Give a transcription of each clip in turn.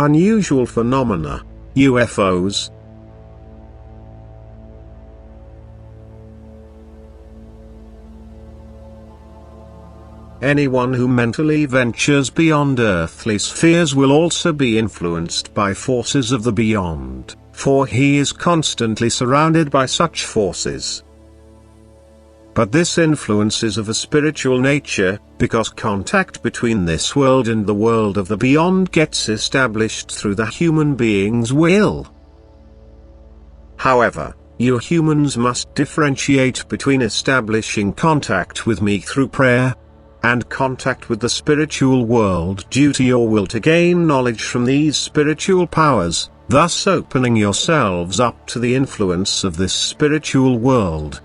unusual phenomena, UFOs. Anyone who mentally ventures beyond earthly spheres will also be influenced by forces of the beyond, for he is constantly surrounded by such forces. But this influence is of a spiritual nature, because contact between this world and the world of the beyond gets established through the human being's will. However, you humans must differentiate between establishing contact with me through prayer, and contact with the spiritual world due to your will to gain knowledge from these spiritual powers, thus opening yourselves up to the influence of this spiritual world.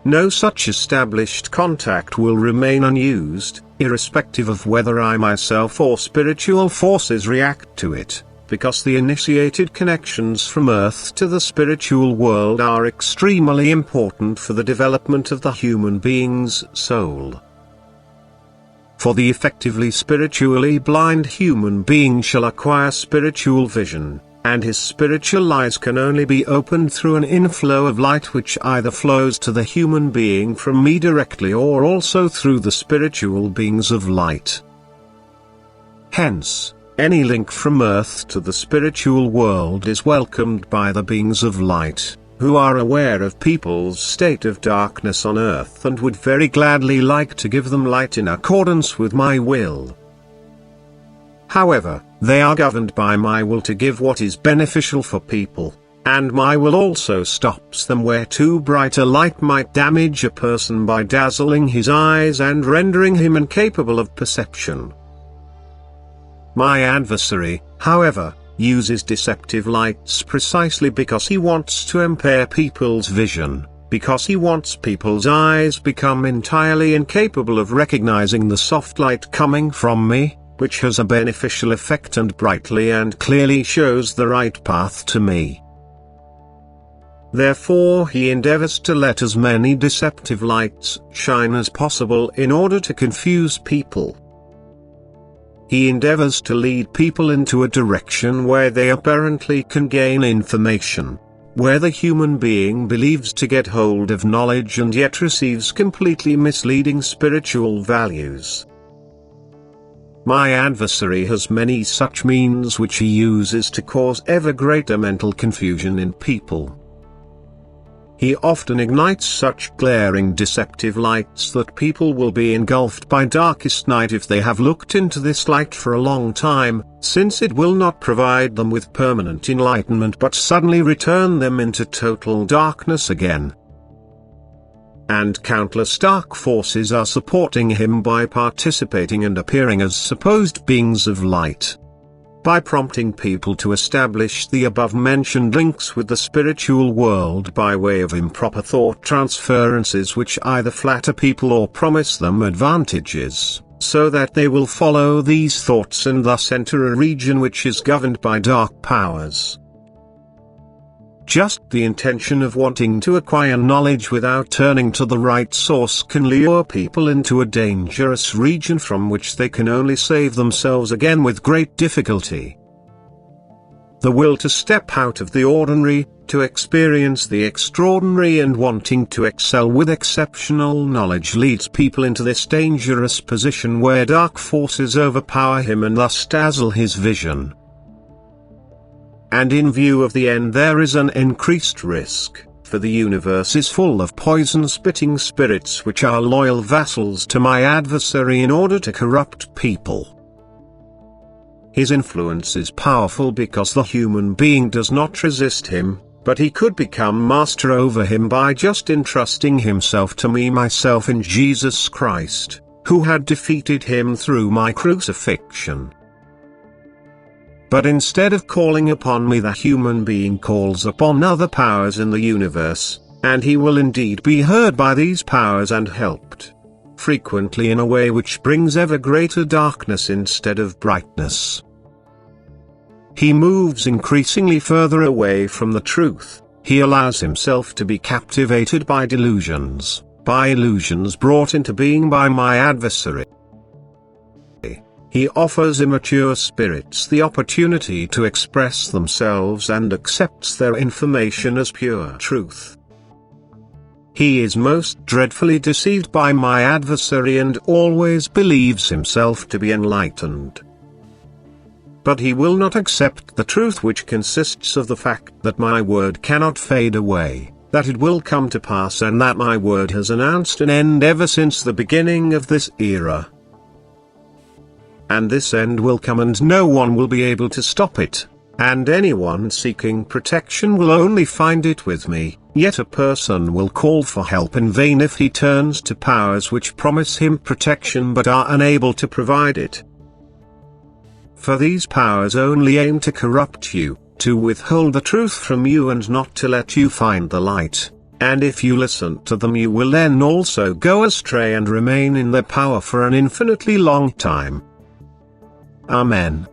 No such established contact will remain unused, irrespective of whether I myself or spiritual forces react to it, because the initiated connections from Earth to the spiritual world are extremely important for the development of the human being's soul. For the effectively spiritually blind human being shall acquire spiritual vision, and his spiritual eyes can only be opened through an inflow of light which either flows to the human being from me directly or also through the spiritual beings of light. Hence, any link from Earth to the spiritual world is welcomed by the beings of light, who are aware of people's state of darkness on Earth and would very gladly like to give them light in accordance with my will. However, they are governed by my will to give what is beneficial for people, and my will also stops them where too bright a light might damage a person by dazzling his eyes and rendering him incapable of perception. My adversary, however, uses deceptive lights precisely because he wants to impair people's vision, because he wants people's eyes become entirely incapable of recognizing the soft light coming from me, which has a beneficial effect and brightly and clearly shows the right path to me. Therefore he endeavors to let as many deceptive lights shine as possible in order to confuse people. He endeavors to lead people into a direction where they apparently can gain information, where the human being believes to get hold of knowledge and yet receives completely misleading spiritual values. My adversary has many such means which he uses to cause ever greater mental confusion in people. He often ignites such glaring deceptive lights that people will be engulfed by darkest night if they have looked into this light for a long time, since it will not provide them with permanent enlightenment but suddenly return them into total darkness again. And countless dark forces are supporting him by participating and appearing as supposed beings of light. By prompting people to establish the above-mentioned links with the spiritual world by way of improper thought transferences which either flatter people or promise them advantages, so that they will follow these thoughts and thus enter a region which is governed by dark powers. Just the intention of wanting to acquire knowledge without turning to the right source can lure people into a dangerous region from which they can only save themselves again with great difficulty. The will to step out of the ordinary, to experience the extraordinary and wanting to excel with exceptional knowledge leads people into this dangerous position where dark forces overpower him and thus dazzle his vision. And in view of the end there is an increased risk, for the universe is full of poison-spitting spirits which are loyal vassals to my adversary in order to corrupt people. His influence is powerful because the human being does not resist him, but he could become master over him by just entrusting himself to me myself in Jesus Christ, who had defeated him through my crucifixion. But instead of calling upon me, the human being calls upon other powers in the universe, and he will indeed be heard by these powers and helped, frequently in a way which brings ever greater darkness instead of brightness. He moves increasingly further away from the truth, he allows himself to be captivated by delusions, by illusions brought into being by my adversary. He offers immature spirits the opportunity to express themselves and accepts their information as pure truth. He is most dreadfully deceived by my adversary and always believes himself to be enlightened. But he will not accept the truth which consists of the fact that my word cannot fade away, that it will come to pass, and that my word has announced an end ever since the beginning of this era. And this end will come and no one will be able to stop it, and anyone seeking protection will only find it with me, yet a person will call for help in vain if he turns to powers which promise him protection but are unable to provide it. For these powers only aim to corrupt you, to withhold the truth from you and not to let you find the light, and if you listen to them you will then also go astray and remain in their power for an infinitely long time. Amen.